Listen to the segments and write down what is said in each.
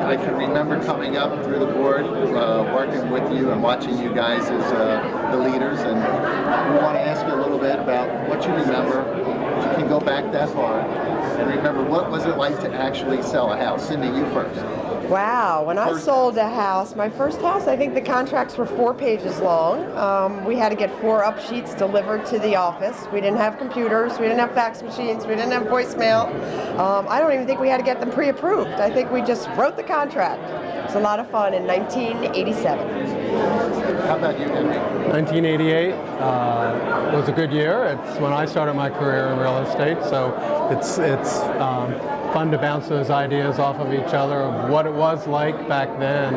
I can remember coming up through the board, working with you and watching you guys as the leaders, and we want to ask you a little bit about what you remember, if you can go back that far, and remember what was it like to actually sell a house. Cindy, you first. Wow, when I sold a house, my first house, I think the contracts were 4 pages long. We had to get 4 up sheets delivered to the office. We didn't have computers, we didn't have fax machines, we didn't have voicemail. I don't even think we had to get them pre-approved. I think we just wrote the contract. It was a lot of fun in 1987. How about you, Henry? 1988 was a good year. It's when I started my career in real estate, so it's fun to bounce those ideas off of each other of what it was like back then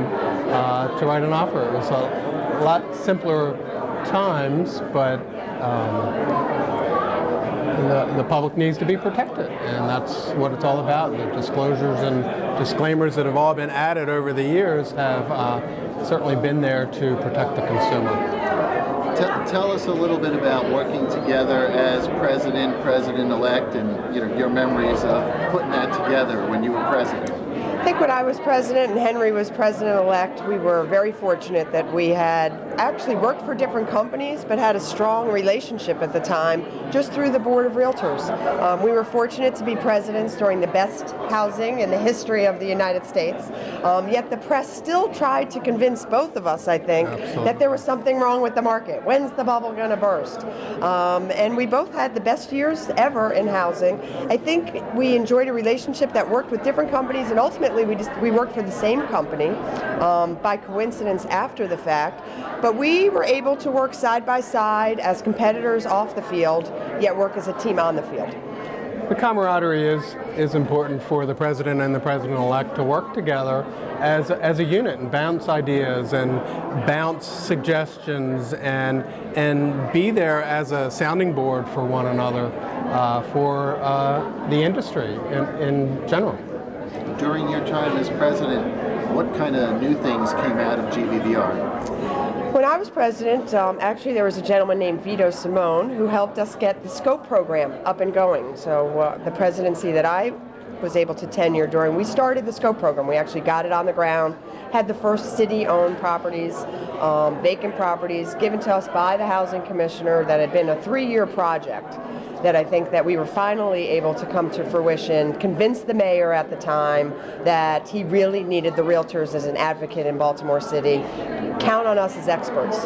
to write an offer. It was a lot simpler times, but the public needs to be protected, and that's what it's all about. The disclosures and disclaimers that have all been added over the years have certainly been there to protect the consumer. Tell us a little bit about working together as president-elect, and your memories of putting that together when you were president. I think when I was president and Henry was president-elect, we were very fortunate that we had actually worked for different companies but had a strong relationship at the time just through the Board of Realtors. We were fortunate to be presidents during the best housing in the history of the United States, yet the press still tried to convince both of us, I think, Absolutely. that there was something wrong with the market. When's the bubble going to burst? And we both had the best years ever in housing. I think we enjoyed a relationship that worked with different companies, and ultimately we worked for the same company by coincidence after the fact, but we were able to work side by side as competitors off the field, yet work as a team on the field. The camaraderie is important for the president and the president-elect to work together as a unit and bounce ideas and bounce suggestions and be there as a sounding board for one another for the industry in general. During your time as president, what kind of new things came out of GBBR? When I was president, actually there was a gentleman named Vito Simone who helped us get the SCOPE program up and going. So the presidency that I was able to tenure during, we started the SCOPE program. We actually got it on the ground, had the first city-owned properties, vacant properties given to us by the housing commissioner that had been a 3-year project that I think that we were finally able to come to fruition, convince the mayor at the time that he really needed the realtors as an advocate in Baltimore City, count on us as experts,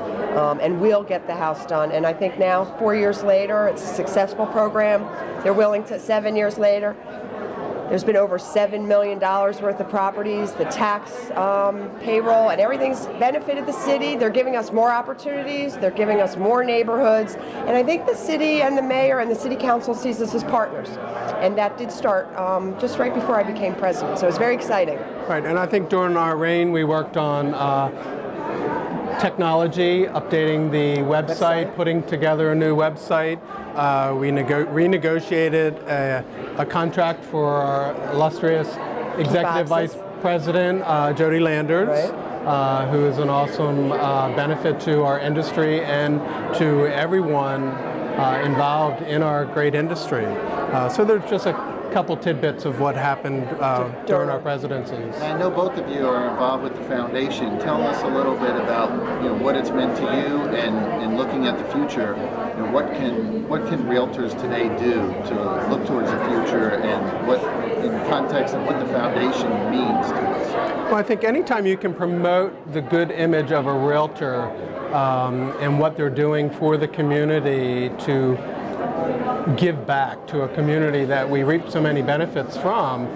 and we'll get the house done. And I think now, 4 years later, it's a successful program. They're willing to, 7 years later, there's been over $7 million worth of properties, the tax payroll, and everything's benefited the city. They're giving us more opportunities. They're giving us more neighborhoods. And I think the city and the mayor and the city council sees us as partners. And that did start just right before I became president. So it was very exciting. Right, and I think during our reign we worked on technology, updating the website, putting together a new website. We renegotiated a contract for our illustrious Executive Vice President, Jody Landers, right, who is an awesome benefit to our industry and to everyone involved in our great industry. So there's just a couple tidbits of what happened during our presidencies. I know both of you are involved with the foundation. Tell us a little bit about what it's meant to you, and looking at the future. What can realtors today do to look towards the future, and what, in context of what the foundation means to us? Well, I think anytime you can promote the good image of a realtor and what they're doing for the community to give back to a community that we reap so many benefits from,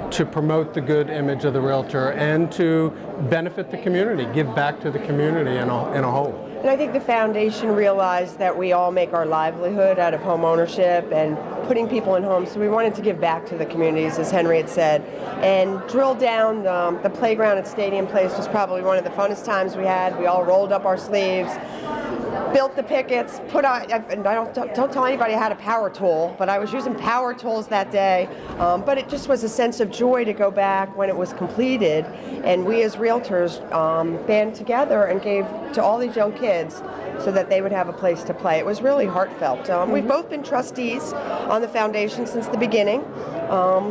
to promote the good image of the realtor and to benefit the community, give back to the community in a whole. And I think the foundation realized that we all make our livelihood out of home ownership and putting people in homes, so we wanted to give back to the communities, as Henry had said, and drill down. The playground at Stadium Place was probably one of the funnest times we had. We all rolled up our sleeves, built the pickets, put on, and I don't tell anybody I had a power tool, but I was using power tools that day. But it just was a sense of joy to go back when it was completed, and we as realtors band together and gave to all these young kids so that they would have a place to play. It was really heartfelt. We've both been trustees on the foundation since the beginning.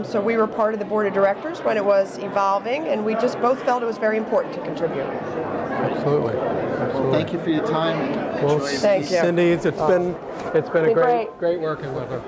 So we were part of the board of directors when it was evolving, and we just both felt it was very important to contribute. Absolutely. Well, thank you for your time. And Well, enjoy Thank you. Cindy, it's been a Been great working with her.